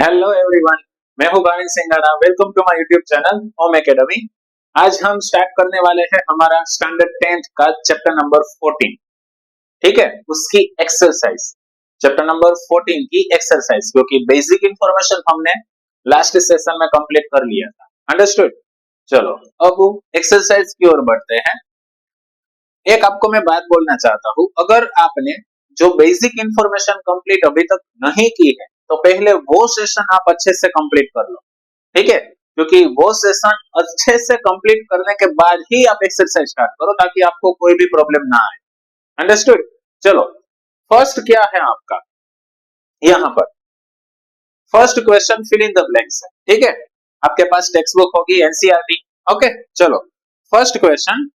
Hello everyone, मैं हूं Bhavin Singhada. Welcome to my YouTube channel home academy. आज हम स्टार्ट करने वाले हैं हमारा स्टैंडर्ड 10th का चैप्टर नंबर 14। ठीक है, उसकी एक्सरसाइज, चैप्टर नंबर 14 की एक्सरसाइज, क्योंकि बेसिक इंफॉर्मेशन हमने लास्ट सेशन में कंप्लीट कर लिया था। अंडरस्टूड? चलो अब एक्सरसाइज की ओर बढ़ते हैं। एक आपको मैं बात बोलना चाहता हूं, अगर आपने जो बेसिक इंफॉर्मेशन कंप्लीट अभी तक नहीं की है तो पहले वो सेशन आप अच्छे से कंप्लीट कर लो। ठीक है, क्योंकि वो सेशन अच्छे से कंप्लीट करने के बाद ही आप एक्सरसाइज स्टार्ट करो, ताकि आपको कोई भी प्रॉब्लम ना आए। अंडरस्टूड? चलो, फर्स्ट क्या है आपका यहां पर? First question fill in the blanks है। ठीक है, आपके पास टेक्स्ट बुक होगी एनसीईआरटी। ओके, चलो फर्स्ट क्वेश्चन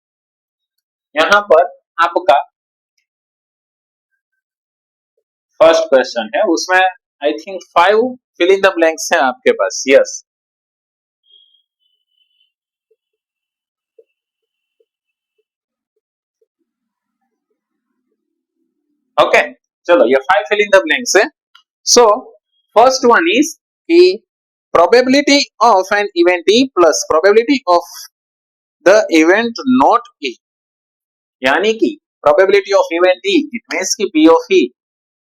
यहां पर आपका फर्स्ट क्वेश्चन है, उसमें I think 5 fill in the blanks है आपके पास। यस, ओके, चलो ये 5 फिल इन द ब्लैंक्स है। सो फर्स्ट वन इज कि probability of an event E plus probability of the event not E, यानी कि probability of event E it means कि P of E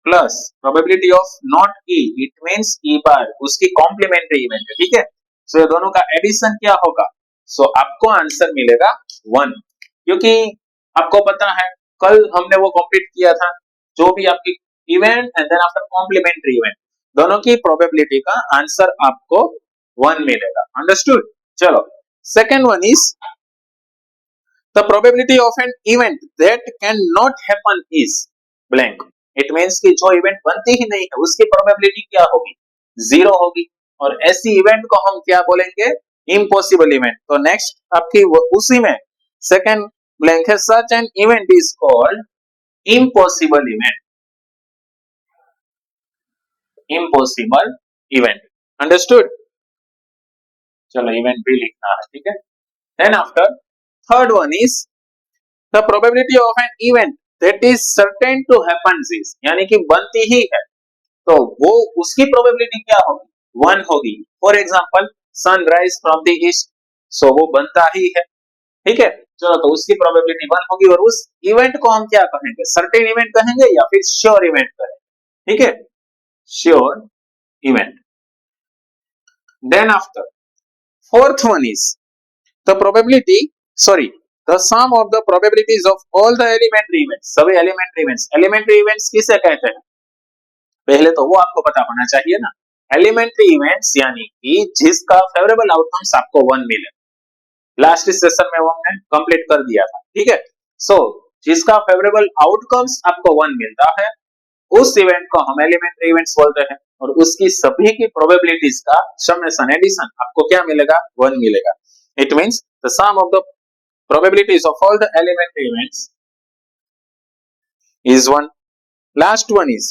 plus probability of not E it means E bar, उसकी complementary event है। ठीक है, सो ये दोनों का एडिशन क्या होगा? सो आपको आंसर मिलेगा 1, क्योंकि आपको पता है कल हमने वो कंप्लीट किया था, जो भी आपकी event and then after complementary event, दोनों की प्रोबेबिलिटी का आंसर आपको 1 मिलेगा। अंडरस्टूड? चलो second one is the probability of an event that can not happen is blank. It means कि जो इवेंट बनती ही नहीं है उसकी प्रोबेबिलिटी क्या होगी? 0 होगी। और ऐसी इवेंट को हम क्या बोलेंगे? Impossible event. तो नेक्स्ट आपकी उसी में सेकंड ब्लैंक है, such an event is called impossible event. Impossible event. Understood? चलो इवेंट भी लिखना है। ठीक है, then after third one is the probability of an event that is certain to happen is, यानी कि बनती ही है तो वो उसकी प्रोबेबिलिटी क्या होगी? 1 होगी। For example sunrise from the east, so वो बनता ही है। ठीक है, चलो तो उसकी प्रोबेबिलिटी 1 होगी। और उस इवेंट को हम क्या कहेंगे? सर्टेन इवेंट कहेंगे या फिर श्योर इवेंट कहेंगे? ठीक है, sure event. Then after fourth one is the probability sorry the sum of the probabilities of all the elementary events. सभी एलिमेंट्री इवेंट्स, एलिमेंट्री इवेंट्स किसे कहते हैं? पहले तो वो आपको पता होना चाहिए ना। एलिमेंट्री इवेंट्स यानी कि जिसका फेवरेबल आउटकम्स आपको 1 मिले। लास्ट सेशन में वो हमने कंप्लीट कर दिया था। ठीक है, सो जिसका फेवरेबल आउटकम्स आपको 1 मिलता है उस इवेंट को हम एलिमेंट्री इवेंट्स बोलते हैं। और उसकी सभी की प्रोबेबिलिटीज का समेशन एडिशन आपको क्या मिलेगा? 1 मिलेगा। It means the sum of the probabilities of all the elementary events is 1। Last one is,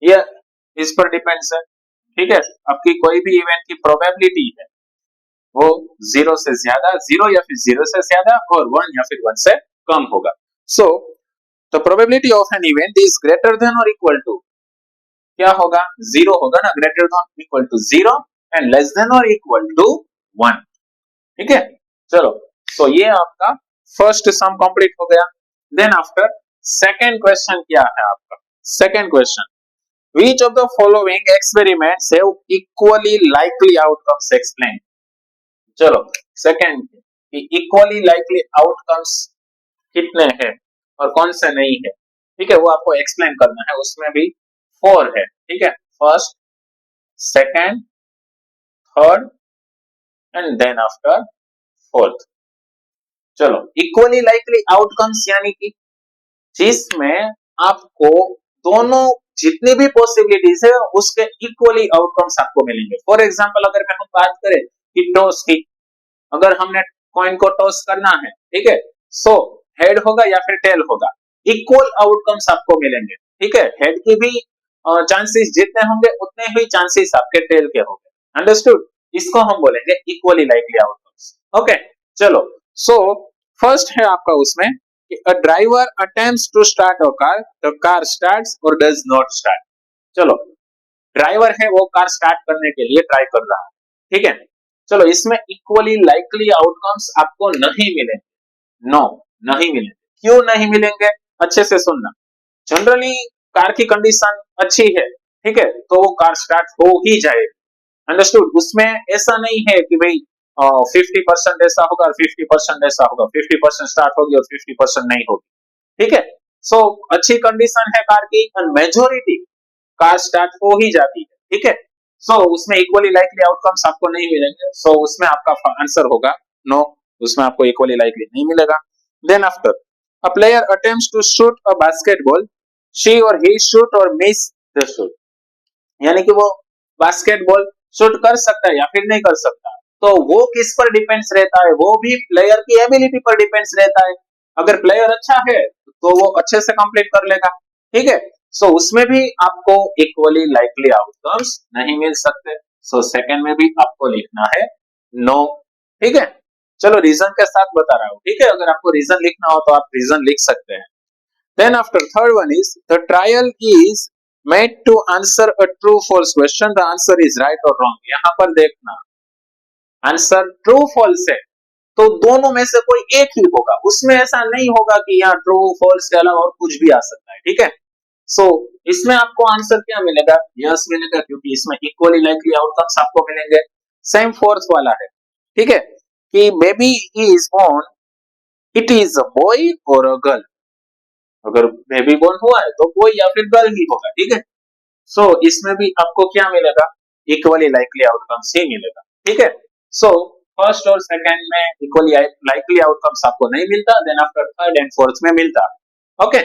ये इस पर डिपेंड्स है। ठीक है, आपकी कोई भी इवेंट की प्रोबेबिलिटी है वो 0 से ज्यादा, 0 या फिर 0 से ज्यादा, और 1 या फिर 1 से कम होगा। So the probability of an event is greater than और इक्वल टू, क्या होगा? 0 होगा ना, greater than equal to 0 and less than और इक्वल टू 1। ठीक है, चलो तो ये आपका फर्स्ट सम कंप्लीट हो गया। देन आफ्टर सेकंड क्वेश्चन क्या है आपका? Second question, which of the following experiments have equally likely outcomes explained? चलो सेकंड, इक्वली लाइकली आउटकम्स कितने हैं और कौन से नहीं है? ठीक है, वो आपको एक्सप्लेन करना है। उसमें भी 4 है। ठीक है, first, second, third and then after fourth. चलो इक्वली लाइकली आउटकम्स यानी कि जिसमें आपको दोनों जितनी भी पॉसिबिलिटीज है उसके इक्वली आउटकम्स आपको मिलेंगे। फॉर एग्जांपल अगर हम बात करें कि टॉस की, अगर हमने कॉइन को टॉस करना है, ठीक है, सो हेड होगा या फिर टेल होगा, इक्वल आउटकम्स आपको मिलेंगे। ठीक है, हेड की भी चांसेस जितने होंगे उतने ही चांसेस आपके टेल के होंगे। अंडरस्टूड? इसको हम बोलेंगे इक्वली लाइकली आउटकम्स। ओके, चलो सो फर्स्ट है आपका उसमें a driver attempts to start a car, the car starts or does not start. चलो ड्राइवर है वो कार स्टार्ट करने के लिए ट्राई कर रहा है, ठीक है। चलो इसमें इक्वली लाइकली आउटकम्स आपको नहीं मिलेंगे, नो नहीं मिलेंगे। क्यों नहीं मिलेंगे, अच्छे से सुनना। जनरली कार की कंडीशन अच्छी है, ठीक है, तो वो कार स्टार्ट हो ही जाएगी, अंडरस्टूड। उसमें ऐसा नहीं है कि भाई 50% ऐसा होगा और 50% ऐसा होगा, 50% स्टार्ट होगी और 50% नहीं होगी, ठीक है। सो अच्छी कंडीशन है कार की और मेजोरिटी कार स्टार्ट हो ही जाती है, ठीक है। सो उसमें इक्वली लाइकली आउटकम्स आपको नहीं मिलेंगे, सो उसमें आपका आंसर होगा नो, उसमें आपको इक्वली लाइकली नहीं मिलेगा। Then after a player attempts to shoot a basketball, she और ही शूट और मिस द शूट, यानी कि वो बास्केटबॉल शूट कर सकता है या फिर नहीं कर सकता, तो वो किस पर डिपेंड्स रहता है, वो भी प्लेयर की एबिलिटी पर डिपेंड्स रहता है। अगर प्लेयर अच्छा है तो वो अच्छे से कंप्लीट कर लेगा, ठीक है। सो उसमें भी आपको इक्वली लाइकली आउटकम्स नहीं मिल सकते, सो सेकंड में भी आपको लिखना है नो, ठीक है। चलो रीजन के साथ बता रहा हूं, ठीक है, अगर आपको रीजन लिखना हो तो आप रीजन लिख सकते हैं। Then after third one is the trial is made to answer a true false question. The answer is right or wrong. यहाँ पर देखना आंसर ट्रू फॉल्स है तो दोनों में से कोई एक ही होगा, उसमें ऐसा नहीं होगा कि यहाँ ट्रू फॉल्स के अलावा और कुछ भी आ सकता है, ठीक है। सो इसमें आपको आंसर क्या मिलेगा, यस मिलेगा, क्योंकि इसमें इक्वली लाइकली आउटकम्स आपको मिलेंगे। सेम फोर्थ वाला है, ठीक है, कि baby is born, it is a boy और अ गर्ल। अगर बेबी बोर्न हुआ है तो बॉय या फिर गर्ल ही होगा, ठीक है। सो इसमें भी आपको क्या मिलेगा, इक्वली लाइकली आउटकम्स ही मिलेगा, ठीक है। सो फर्स्ट और सेकंड में इक्वली लाइकली आउटकम्स आपको नहीं मिलता, then after third and fourth में मिलता, ओके।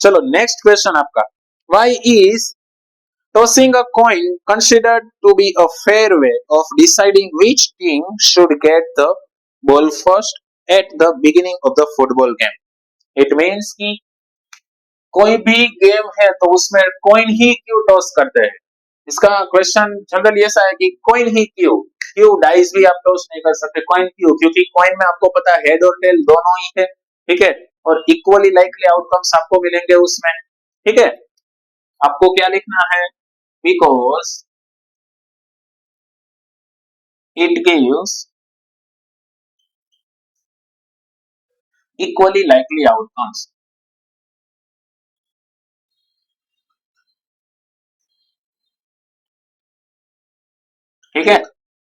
चलो नेक्स्ट क्वेश्चन आपका, why is tossing a coin considered to be a fair way of deciding which team should get the ball first at the beginning of the football game? It means कि कोई भी game है तो उसमें coin ही क्यों toss करते हैं, इसका क्वेश्चन जनरली ऐसा है कि कॉइन ही क्यों, क्यों डाइस भी आप टॉस नहीं कर सकते, कॉइन क्यों, क्योंकि कॉइन में आपको पता है हेड और टेल दोनों ही है, ठीक है, और इक्वली लाइकली आउटकम्स आपको मिलेंगे उसमें, ठीक है। आपको क्या लिखना है, because it gives equally likely outcomes, ठीक है।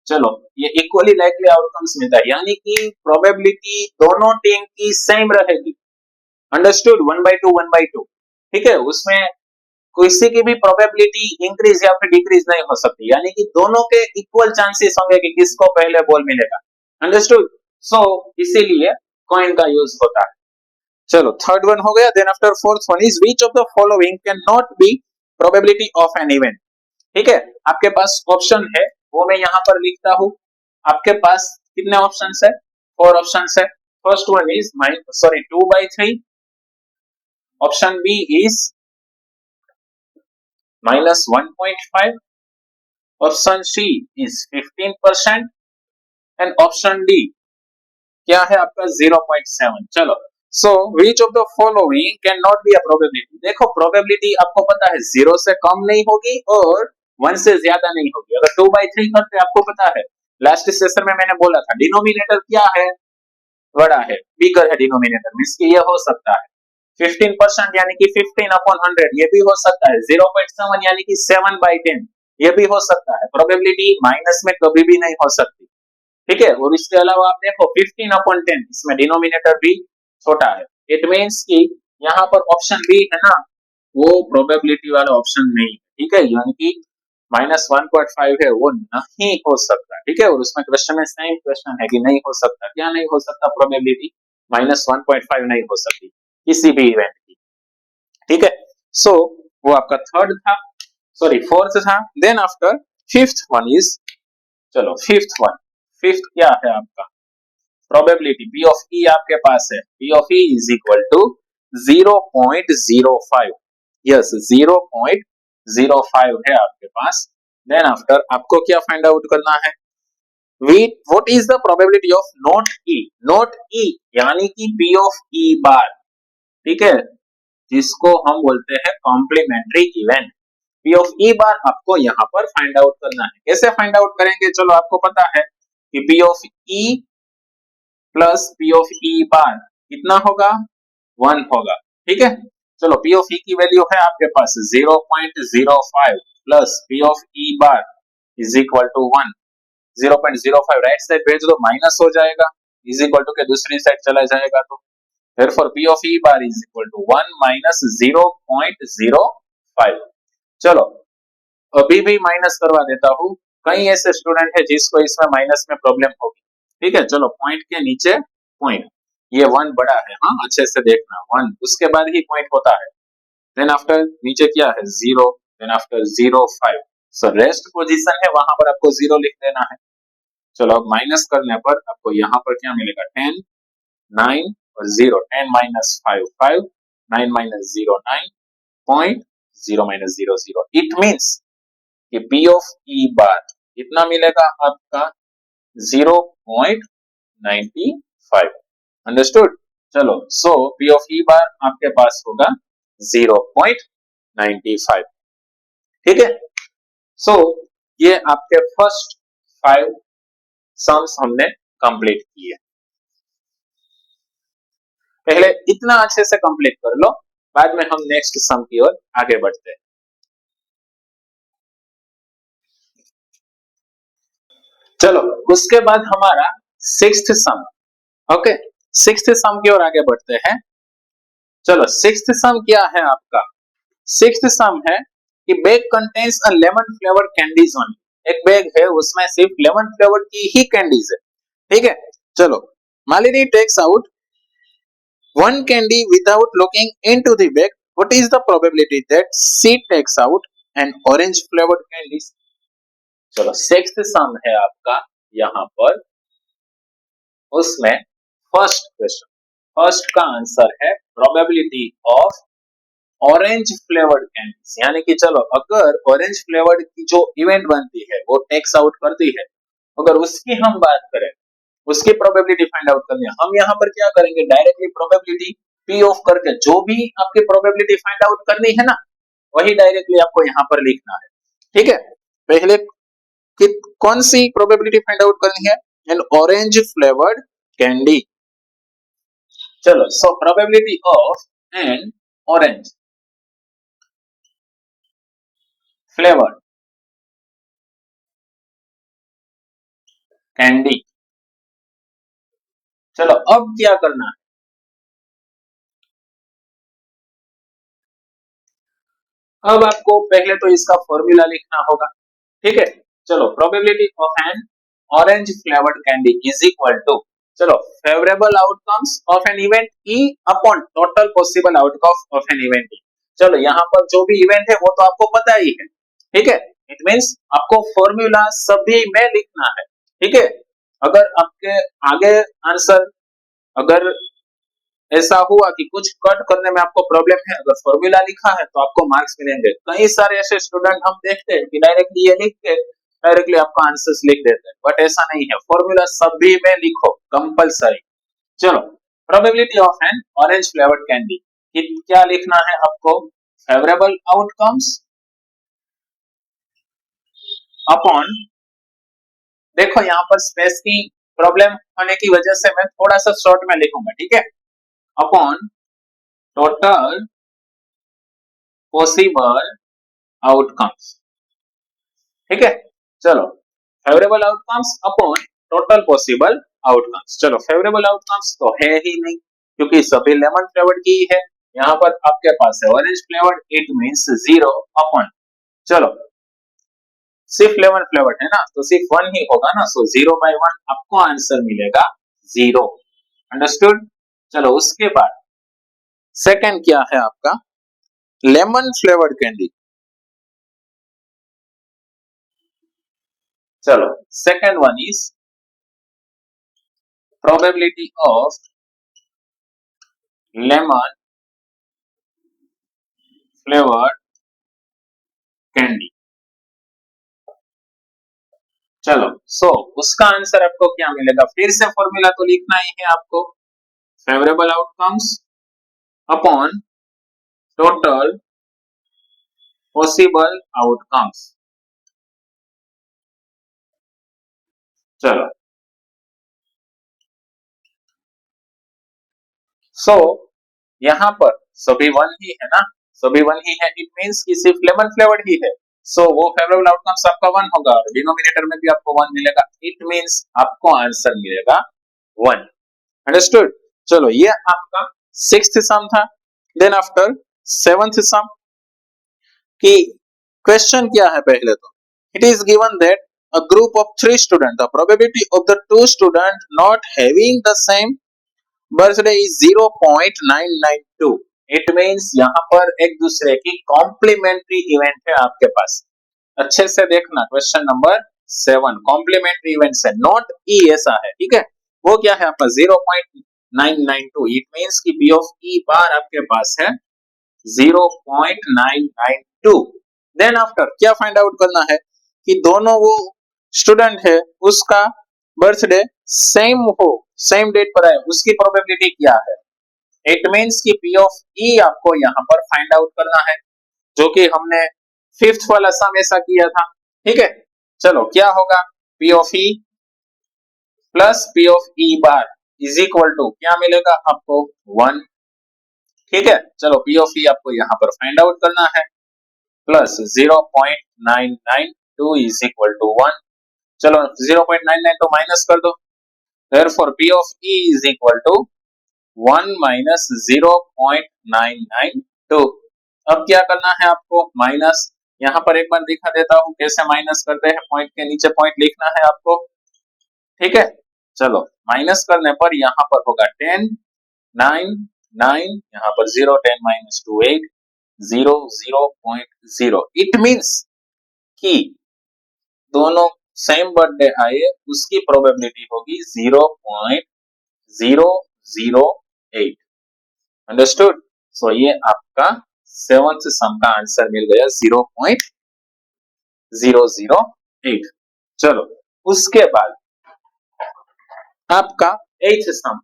चलो ये इक्वली लाइकली आउटकम्स मिलता है, यानी कि प्रोबेबिलिटी दोनों टीम की सेम रहेगी, अंडरस्टूड, 1/2 1/2, ठीक है। उसमें किसी की भी प्रोबेबिलिटी इंक्रीज या फिर डिक्रीज नहीं हो सकती, यानी कि दोनों के इक्वल चांसेस होंगे कि किसको पहले बॉल मिलेगा, अंडरस्टूड। सो इसीलिए कॉइन का यूज होता है। चलो थर्ड वन हो गया, then after fourth one is which of the following can not be probability of an event, ठीक है। आपके पास ऑप्शन है वो मैं यहाँ पर लिखता हूं, आपके पास कितने ऑप्शंस है, 4 ऑप्शंस है। First one is 2/3, option B is -1.5, option C is 15% and option D क्या है आपका 0.7। चलो so which of the following can not be a probability, देखो प्रोबेबिलिटी आपको पता है 0 से कम नहीं होगी और 1 से ज्यादा नहीं होगी। अगर 2/3 करते आपको पता है, लास्ट सेशन में मैंने बोला था डिनोमिनेटर क्या है, बड़ा है, बिगर है डिनोमिनेटर, मींस कि ये हो सकता है 15% यानी कि 15/100, ये भी हो सकता है 0.7 यानी कि 7/10, ये भी हो सकता है। प्रोबेबिलिटी माइनस में कभी भी नहीं हो सकती, ठीक है। और इसके अलावा आप देखो 15/10, इसमें डिनोमिनेटर भी छोटा है, इट मींस कि यहाँ पर ऑप्शन बी है ना, वो प्रोबेबिलिटी वाला ऑप्शन नहीं है, ठीक है, यानी कि -1.5 है वो नहीं हो सकता, ठीक है। और उसमें क्वेश्चन में सेम क्वेश्चन है कि नहीं हो सकता, क्या नहीं हो सकता, प्रोबेबिलिटी -1.5 नहीं हो सकती किसी भी इवेंट की, ठीक है। सो वो आपका थर्ड था, सॉरी फोर्थ था। Then after fifth one is, चलो फिफ्थ क्या है आपका, प्रोबेबिलिटी P ऑफ E आपके पास है, P of E is equal to 0.05, yes 0.05 है आपके पास। देन आफ्टर आपको क्या फाइंड आउट करना है, what is the probability of not E, not E यानी कि P ऑफ E बार, ठीक है, जिसको हम बोलते हैं complementary event. P of E बार आपको यहाँ पर फाइंड आउट करना है। कैसे फाइंड आउट करेंगे? चलो आपको पता है कि P of E plus P of E bar कितना होगा? 1 होगा। ठीक है, चलो पी ऑफ ई की वैल्यू है आपके पास 0.05 plus P of E bar is equal to 1। 0.05 right side भेज दो, माइनस हो जाएगा, इज इक्वल टू के दूसरी साइड चला जाएगा, तो therefore P of E bar is equal to 1 minus 0.05। चलो अभी भी माइनस करवा देता हूँ, कई ऐसे स्टूडेंट है जिसको इसमें माइनस में प्रॉब्लम होगी। ठीक है, चलो पॉइंट के नीचे पॉइंट, ये 1 बड़ा है, हाँ अच्छे से देखना, 1 उसके बाद ही पॉइंट होता है, देन आफ्टर नीचे क्या है? 0, then after 0.5, so rest position है वहां पर आपको 0 लिख देना है। चलो अब माइनस करने पर आपको यहाँ पर क्या मिलेगा? 10, 9 और 0, 10 minus 5, 5, 9 minus 0, 9, point 0 minus 0, 0। It means कि P of E bar कितना मिलेगा आपका? 0.95। अंडरस्टूड? चलो सो P of E bar आपके पास होगा 0.95। ठीक है, सो ये आपके फर्स्ट 5 सम्स हमने कंप्लीट किए। पहले इतना अच्छे से कंप्लीट कर लो, बाद में हम नेक्स्ट सम की ओर आगे बढ़ते हैं। चलो उसके बाद हमारा सिक्स्थ सम। ओके, सिक्स्थ सम की ओर आगे बढ़ते हैं। चलो सिक्स्थ सम क्या है आपका? सिक्स्थ सम है कि bag contains a lemon flavoured candies only. एक बैग है उसमें सिर्फ लेमन फ्लेवर्ड की ही कैंडीज है। ठीक है, चलो Malini takes out one candy without looking into the bag. What is the probability that she takes out an orange flavored candy? चलो सिक्स्थ सम है आपका यहाँ पर, उसमें फर्स्ट क्वेश्चन, फर्स्ट का आंसर है probability of orange flavoured candies. यानी कि चलो अगर ऑरेंज फ्लेवर्ड की जो इवेंट बनती है वो टेक्स आउट करती है, अगर उसकी हम बात करें, उसकी प्रोबेबिलिटी फाइंड आउट करनी है, हम यहाँ पर क्या करेंगे? डायरेक्टली प्रोबेबिलिटी पी ऑफ करके जो भी आपकी प्रोबेबिलिटी फाइंड आउट करनी है ना, वही डायरेक्टली आपको यहाँ पर लिखना है। ठीक है, पहले कि कौन सी प्रोबेबिलिटी फाइंड आउट करनी है? An orange flavoured candy. चलो so probability of an orange flavoured candy. चलो अब क्या करना है? अब आपको पहले तो इसका फॉर्मूला लिखना होगा। ठीक है, चलो probability of an orange flavoured candy is equal to, चलो favourable outcomes of an event E upon total possible outcome of an event E. चलो यहाँ पर जो भी इवेंट है वो तो आपको पता ही है। ठीक है, इट मींस आपको फॉर्मूला सभी में लिखना है। ठीक है, अगर आपके आगे आंसर अगर ऐसा हुआ कि कुछ कट करने में आपको प्रॉब्लम है, अगर फॉर्मूला लिखा है तो आपको मार्क्स मिलेंगे। कई सारे ऐसे स्टूडेंट हम देखते हैं कि डायरेक्टली ये लिख के डायरेक्टली आपका आंसर्स लिख देते हैं, बट ऐसा नहीं है, फॉर्मूला सभी में लिखो कंपलसरी। चलो probability of an orange flavoured candy, क्या लिखना है आपको? फेवरेबल आउटकम्स अपॉन, देखो यहाँ पर स्पेस की प्रॉब्लम होने की वजह से मैं थोड़ा सा शॉर्ट में लिखूंगा। ठीक है, अपॉन टोटल पॉसिबल आउटकम्स। ठीक है, चलो favourable outcomes upon total possible outcomes. चलो फेवरेबल आउटकम्स तो है ही नहीं क्योंकि सभी लेमन फ्लेवर्ड की है, यहाँ पर आपके पास है orange flavoured, it means 0 upon, चलो सिर्फ लेमन फ्लेवर्ड है ना तो सिर्फ 1 ही होगा ना, सो 0/1 आपको आंसर मिलेगा 0। अंडरस्टूड? चलो उसके बाद सेकंड क्या है आपका? Lemon flavoured candy. चलो second one is probability of lemon flavoured candy. चलो सो उसका आंसर आपको क्या मिलेगा? फिर से फॉर्मूला तो लिखना ही है आपको, favourable outcomes upon total possible outcomes. चलो सो यहाँ पर सभी वन ही है ना, सभी वन ही है, इट मींस कि सिर्फ लेमन फ्लेवर्ड ही है। सो वो फेवरेबल आउटकम्स आपका वन होगा और डिनोमिनेटर में भी आपको वन मिलेगा, इट मींस आपको आंसर मिलेगा वन। अंडरस्टूड। चलो ये आपका सिक्स्थ सम था। देन आफ्टर सेवंथ सम कि क्वेश्चन क्या है पहले तो, it is given that a group of three students, the probability of the two students not having the same birthday is 0.992। It means यहाँ पर एक दूसरे की कॉम्प्लीमेंट्री इवेंट है आपके पास। अच्छे से देखना क्वेश्चन नंबर 7 कॉम्प्लीमेंट्री इवेंट है, नॉट ई ऐसा है, ठीक है। वो क्या है आपका 0.992, इट मींस कि पी ऑफ ई बार आपके पास है 0.992। देन आफ्टर क्या फाइंड आउट करना है कि दोनों वो स्टूडेंट है उसका बर्थडे सेम हो, सेम डेट पर है, उसकी प्रोबेबिलिटी क्या है। इट मींस कि पी ऑफ ई आपको यहाँ पर फाइंड आउट करना है, जो कि हमने फिफ्थ वाला सम ऐसा किया था, ठीक है। चलो क्या होगा, P of E plus P of E bar is equal to क्या मिलेगा आपको 1, ठीक है। चलो पी ऑफ ई आपको यहाँ पर फाइंड आउट करना है, प्लस 0.992 इज इक्वल टू 1। चलो 0.99 तो माइनस कर दो, therefore P of E is equal to 1 minus 0.992। अब क्या करना है आपको, माइनस, यहाँ पर एक बार दिखा देता हूँ कैसे माइनस करते हैं, पॉइंट के नीचे पॉइंट लिखना है आपको, ठीक है। चलो माइनस करने पर यहाँ पर होगा 10 9 9, यहाँ पर 0 10 minus 2 8 0 0.0। इट मींस कि दोनों सेम बर्थडे आए उसकी प्रोबेबिलिटी होगी 0.008। अंडरस्टूड। सो ये आपका सेवंथ सम का आंसर मिल गया 0.008। चलो उसके बाद आपका एथ सम,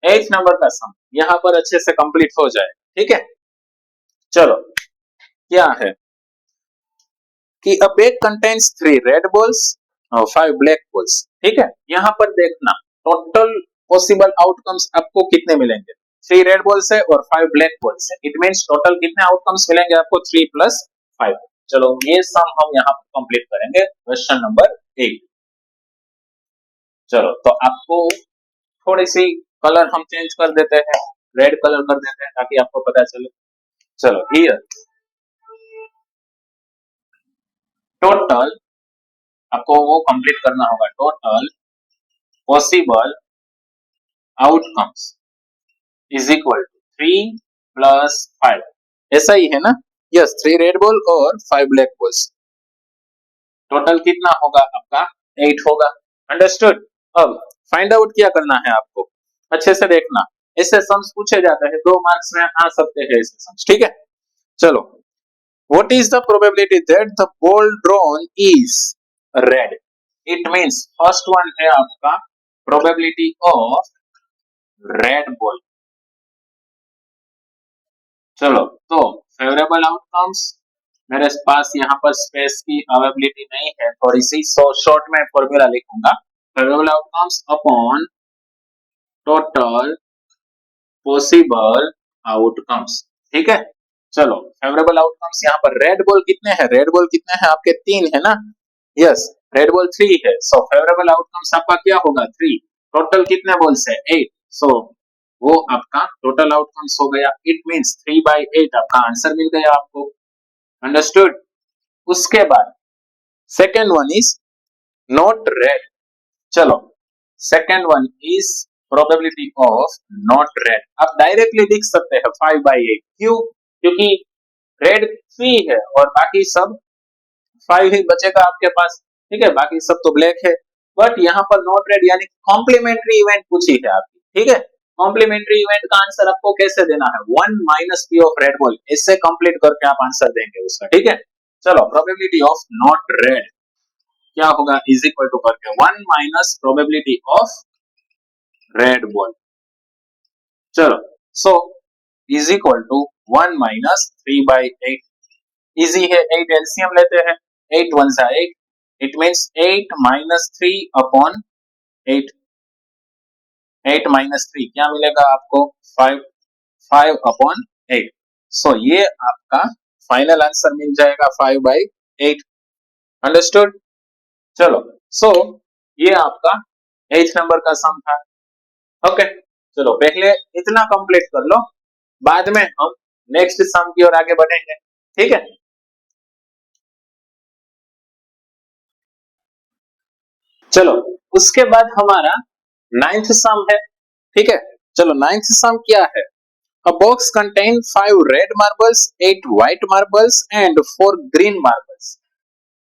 एथ नंबर का सम यहां पर अच्छे से कंप्लीट हो जाए, ठीक है। चलो क्या है कि a bag contains 3 red balls और 5 black balls, ठीक है। यहाँ पर देखना टोटल पॉसिबल आउटकम्स आपको कितने मिलेंगे, 3 रेड बॉल्स है और 5 ब्लैक बॉल्स है, इट मींस टोटल कितने आउटकम्स मिलेंगे आपको 3 प्लस 5। चलो ये सम हम यहाँ पर कंप्लीट करेंगे क्वेश्चन नंबर 8। चलो तो आपको थोड़ी सी कलर हम चेंज कर देते हैं, रेड कलर कर देते हैं ताकि आपको पता चले। चलो हियर टोटल आपको वो कंप्लीट करना होगा, total possible outcomes is equal to 3 plus 5, ऐसा ही है ना। यस 3 रेड बॉल और 5 ब्लैक बॉल्स, टोटल कितना होगा आपका 8 होगा। अंडरस्टूड। अब फाइंड आउट क्या करना है आपको, अच्छे से देखना, ऐसे सम्स पूछे जाते हैं 2 मार्क्स में आ सकते हैं ऐसे सम्स, ठीक है। चलो what is the probability that the ball drawn is red. It means first one है आपका प्रोबेबिलिटी ऑफ रेड बॉल। चलो तो फेवरेबल आउटकम्स, मेरे पास यहाँ पर स्पेस की अवेलेबिलिटी नहीं है थोड़ी सी, सो शॉर्ट में फॉर्मूला लिखूंगा, favourable outcomes upon total possible outcomes, ठीक है। चलो फेवरेबल आउटकम्स यहाँ पर रेड बॉल कितने हैं, रेड बॉल कितने हैं आपके 3 है ना। यस रेड बॉल 3 है, सो फेवरेबल आउटकम्स आपका क्या होगा 3, टोटल कितने बॉल्स है 8, सो वो आपका टोटल आउटकम्स हो गया, इट मींस 3/8 आपका आंसर मिल गया आपको। अंडरस्टूड। उसके बाद second one is not red. चलो second one is probability of not red, आप डायरेक्टली लिख सकते हैं 5/8, क्यों, क्योंकि रेड 3 है और बाकी सब 5 ही बचेगा आपके पास, ठीक है, बाकी सब तो ब्लैक है। बट यहाँ पर नॉट रेड यानी कॉम्प्लीमेंट्री इवेंट पूछी है आपकी, ठीक है। कॉम्प्लीमेंट्री इवेंट का आंसर आपको कैसे देना है, 1 minus P of red ball, इससे कंप्लीट करके आप आंसर देंगे उसका, ठीक है। चलो प्रोबेबिलिटी ऑफ नॉट रेड क्या होगा, इज इक्वल टू करके 1 minus probability of red ball. चलो so is equal to 1 minus 3/8। Easy है, 8 एलसीएम लेते हैं, 8 वन जा 8, it means 8 minus 3 upon 8, 8 minus 3 क्या मिलेगा आपको 5, 5 अपॉन 8। सो ये आपका फाइनल आंसर मिल जाएगा 5/8। अंडरस्टूड। चलो, सो ये आपका 8th नंबर का सम था। ओके, चलो पहले इतना कंप्लीट कर लो, बाद में हम नेक्स्ट सम की ओर आगे बढ़ेंगे, ठीक है। चलो, उसके बाद हमारा 9th सम है, ठीक है। चलो 9th सम क्या है? A box contain 5 red marbles, 8 white marbles and 4 green marbles।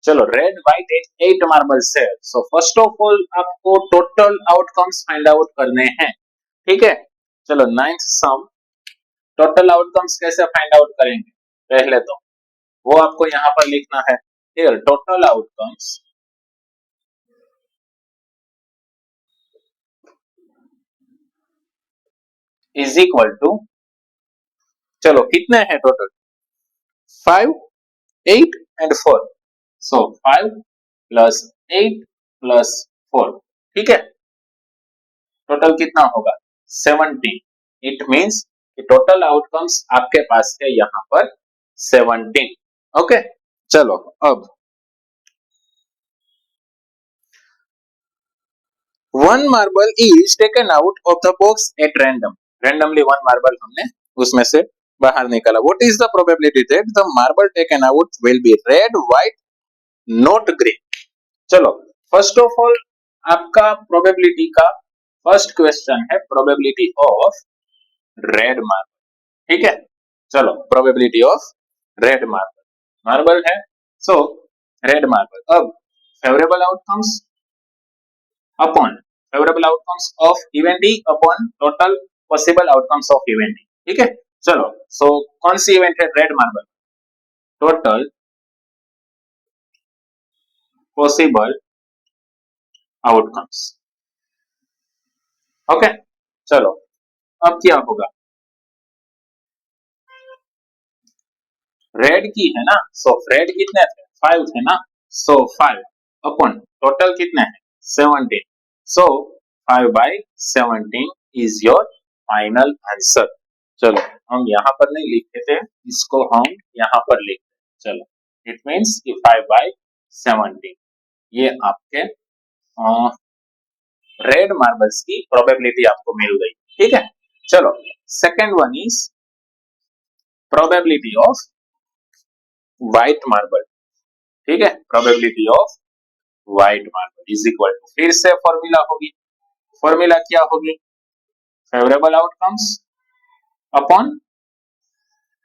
चलो, रेड व्हाइट 8 मार्बल्स है। सो फर्स्ट ऑफ ऑल आपको टोटल आउटकम्स फाइंड आउट करने हैं, ठीक है। चलो 9th सम, टोटल आउटकम्स कैसे फाइंड आउट करेंगे? पहले तो वो आपको यहाँ पर लिखना है, here total outcomes is equal to, चलो कितने हैं टोटल? 5, 8 एंड 4। सो 5 प्लस 8 प्लस 4, ठीक है। टोटल कितना होगा? 17। इट मींस कि टोटल आउटकम्स आपके पास है यहाँ पर 17। ओके, चलो अब one marble is taken out of the box at random. Randomly one marble हमने उसमें से बाहर निकाला। What is the probability that the marble taken out will be red, white, not green? चलो, फर्स्ट ऑफ ऑल आपका probability का first question है probability of red marble, ठीक है। चलो, probability of red marble, marble है, सो रेड मार्बल। अब favourable outcomes upon favourable outcomes of event E upon total possible outcomes of event E, ठीक है। चलो, सो कौन सी इवेंट है red marble? Total possible outcomes. Okay, चलो अब क्या होगा? रेड की है ना, सो रेड कितने थे? 5 थे ना, सो 5 अपॉन टोटल कितने हैं? 17। सो 5/17 इज योर फाइनल आंसर। चलो, हम यहाँ पर नहीं लिखते थे, इसको हम यहाँ पर लिखते। चलो, इट मीन्स कि 5/17 ये आपके रेड मार्बल्स की प्रोबेबिलिटी आपको मिल गई, ठीक है। चलो, second one is probability of white marble, ठीक है। Probability of white marble is equal to, फिर से फॉर्मूला होगी, फॉर्मूला क्या होगी? Favourable outcomes upon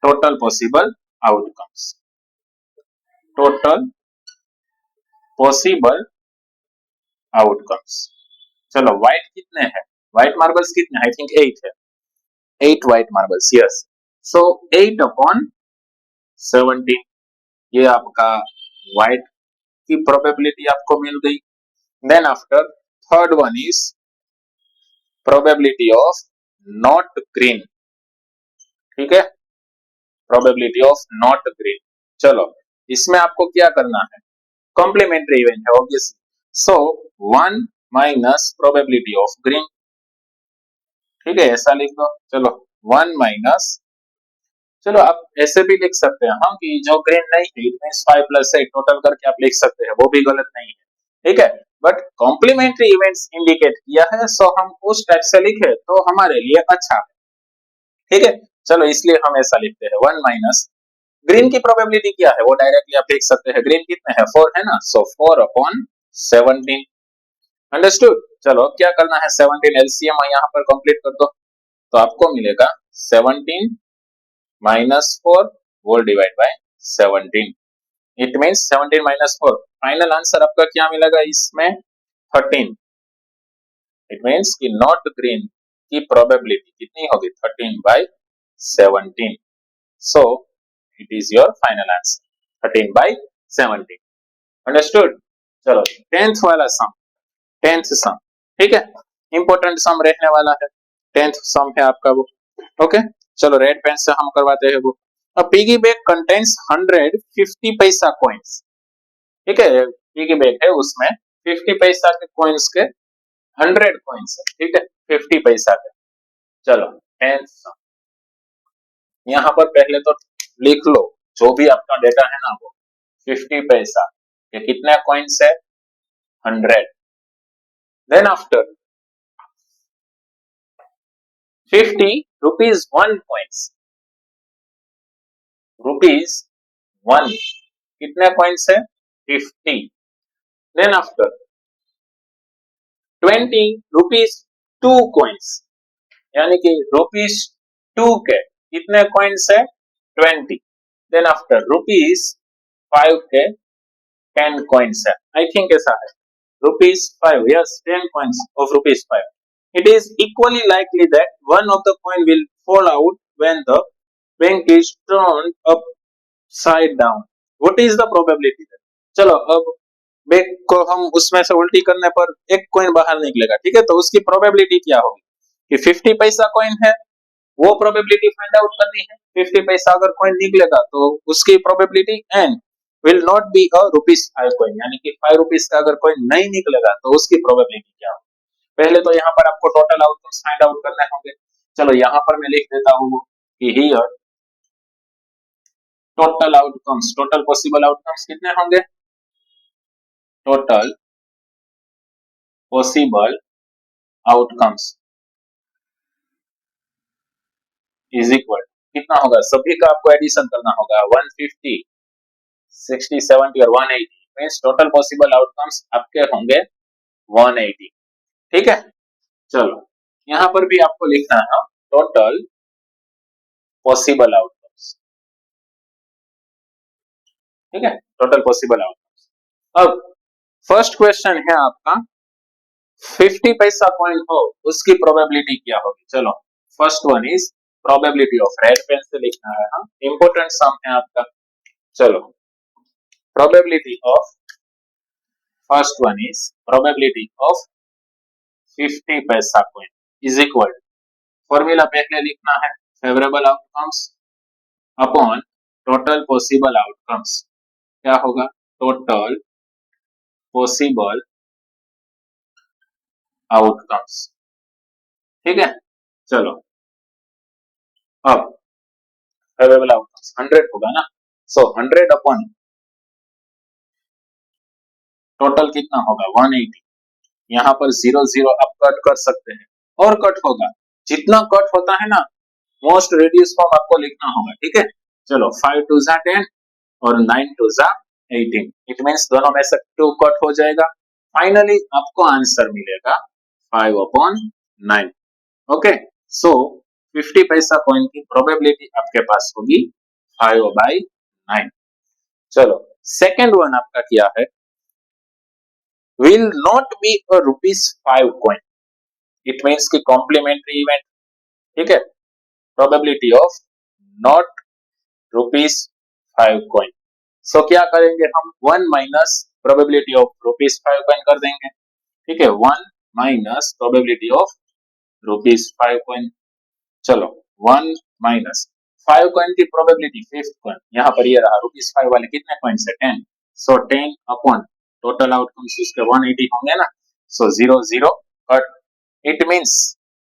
total possible outcomes, total possible outcomes. चलो, व्हाइट कितने हैं? व्हाइट मार्बल्स कितने? आई थिंक 8 है, 8 white marbles, yes. So 8 upon 17, ये आपका व्हाइट की प्रोबेबिलिटी आपको मिल गई। Then after third one is probability of not green, ठीक है। Probability of not green. चलो, इसमें आपको क्या करना है? कॉम्प्लीमेंट्री इवेंट है obviously, so 1 minus probability of green, ठीक है, ऐसा लिख दो। चलो 1 माइनस, चलो आप ऐसे भी लिख सकते हैं हम कि जो ग्रीन नहीं है, इट मींस 5 प्लस 8 टोटल करके आप लिख सकते हैं, वो भी गलत नहीं है, ठीक है। बट कॉम्प्लीमेंट्री इवेंट्स इंडिकेट किया है, सो हम उस टाइप से लिखे तो हमारे लिए अच्छा है, ठीक है। चलो, इसलिए हम ऐसा लिखते हैं 1 माइनस ग्रीन की प्रोबेबिलिटी क्या है, वो डायरेक्टली आप देख सकते हैं। ग्रीन कितने हैं? 4 है ना, सो 4 अपॉन 17। अंडरस्टूड। चलो, अब क्या करना है? 17 एलसीएम यहाँ पर कंप्लीट कर दो, तो आपको मिलेगा 17 minus 4 whole divide by 17। It means 17 minus 4, final answer आपका क्या मिलेगा इसमें? 13। इट मींस कि नॉट ग्रीन की प्रोबेबिलिटी कितनी होगी? 13/17। So it is your final answer, 13/17। Understood. चलो, 10th वाला सम, 10th सम, ठीक है, इंपॉर्टेंट सम रहने वाला है। 10th सम है आपका वो, ओके। चलो, रेड पेन से हम करवाते हैं वो। A piggy bank contains 100 50 पैसा coins. ठीक है, पिगी बैंक है, उसमें 50 पैसा के coins के 100 coins है, ठीक है, 50 पैसा के। चलो 10th यहाँ पर पहले तो लिख लो जो भी आपका डेटा है ना, वो 50 पैसा ये कितने coins है, 100. Then after 50 rupees 1 coins, rupees 1 कितने coins है, 50. Then after 20 rupees 2 coins, यानी कि rupees 2 के कितने coins है, 20. Then after rupees 5 के 10 coins है, I think ऐसा है, rupees 5, yes, 10 coins of rupees 5. It is equally likely that one of the coin will fall out when the bank is turned upside down. What is the probability? चलो अब bank को हम उसमें से उल्टी करने पर एक कॉइन बाहर निकलेगा, ठीक है, तो उसकी प्रोबेबिलिटी क्या होगी कि 50 पैसा कॉइन है, वो प्रोबेबिलिटी फाइंड आउट करनी है। 50 पैसा अगर कॉइन निकलेगा तो उसकी probability and will not be a ₹5 coin, यानी कि 5 रुपीस का अगर कॉइन नहीं निकलेगा तो उसकी प्रोबेबिलिटी क्या होगी। पहले तो यहाँ पर आपको टोटल आउटकम्स फाइंड आउट करने होंगे। चलो यहाँ पर मैं लिख देता हूँ कि here total outcomes, total possible outcomes कितने होंगे, total possible outcomes is equal कितना होगा, सभी का आपको एडिशन करना होगा, 150, 60, 70 और 180 मींस टोटल पॉसिबल आउटकम्स आपके होंगे 180, ठीक है। चलो यहाँ पर भी आपको लिखना है टोटल पॉसिबल आउटकम्स, ठीक है, टोटल पॉसिबल आउटकम्स। अब फर्स्ट क्वेश्चन है आपका 50 पैसा कॉइन हो उसकी प्रोबेबिलिटी क्या होगी। चलो first one is probability of, red pen से लिखना है, हाँ इंपोर्टेंट सम है आपका। चलो probability of, first one is probability of 50 paisa coin is equal, formula पहले लिखना है, favourable outcomes upon total possible outcomes, क्या होगा, टोटल पॉसिबल आउटकम्स, ठीक है। चलो अब फेवरेबल आउटकम्स 100 होगा ना, सो 100 अपॉन टोटल कितना होगा 180, यहाँ पर 0 0 आप कट कर सकते हैं और कट होगा, जितना कट होता है ना मोस्ट रेडियस फॉर्म आपको लिखना होगा, ठीक है। चलो 5 2 जा 10 और 9 2 जा 18, इट मींस दोनों में से 2 कट हो जाएगा, फाइनली आपको आंसर मिलेगा 5 अपॉन 9। ओके, सो 50 पैसा कॉइन की प्रोबेबिलिटी आपके पास होगी 5/9। चलो सेकंड वन आपका क्या है, will not be a ₹5 coin, it means कि कॉम्प्लीमेंट्री इवेंट, ठीक है, प्रोबेबिलिटी ऑफ नॉट ₹5 coin। सो क्या करेंगे हम, 1 माइनस प्रोबेबिलिटी ऑफ ₹5 coin कर देंगे, ठीक है, 1 माइनस प्रोबेबिलिटी ऑफ ₹5 coin। चलो 1 माइनस 5 coin की प्रोबेबिलिटी, 5th coin यहाँ पर ये रहा, ₹5 वाले कितने coins है, 10, सो 10 अपॉन टोटल आउटकम्स उसके 180 होंगे ना, सो 0 0 कट, इट मींस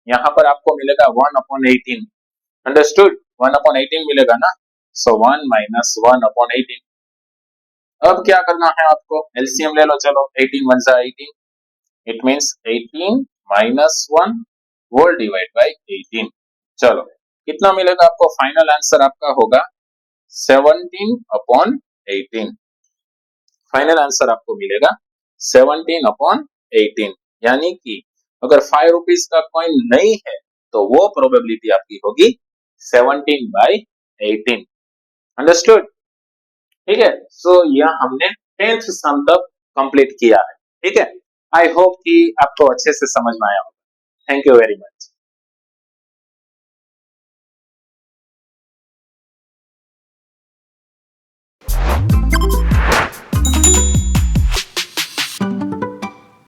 यहाँ पर आपको मिलेगा 1/18, अंडरस्टूड, 1/18 मिलेगा ना, सो 1 माइनस 1/18। अब क्या करना है आपको, एलसीएम ले लो, चलो 18 1 जा 18, it means 18 minus 1 whole divide by 18। चलो कितना मिलेगा आपको, फाइनल आंसर आपका होगा 17/18, फाइनल आंसर आपको मिलेगा 17/18, यानी कि अगर 5 रुपीस का कॉइन नहीं है तो वो प्रोबेबिलिटी आपकी होगी 17/18, अंडरस्टूड, ठीक है। सो यह हमने 10th सम तक कंप्लीट किया है, ठीक है। आई होप कि आपको अच्छे से समझ में आया होगा। Thank you very much.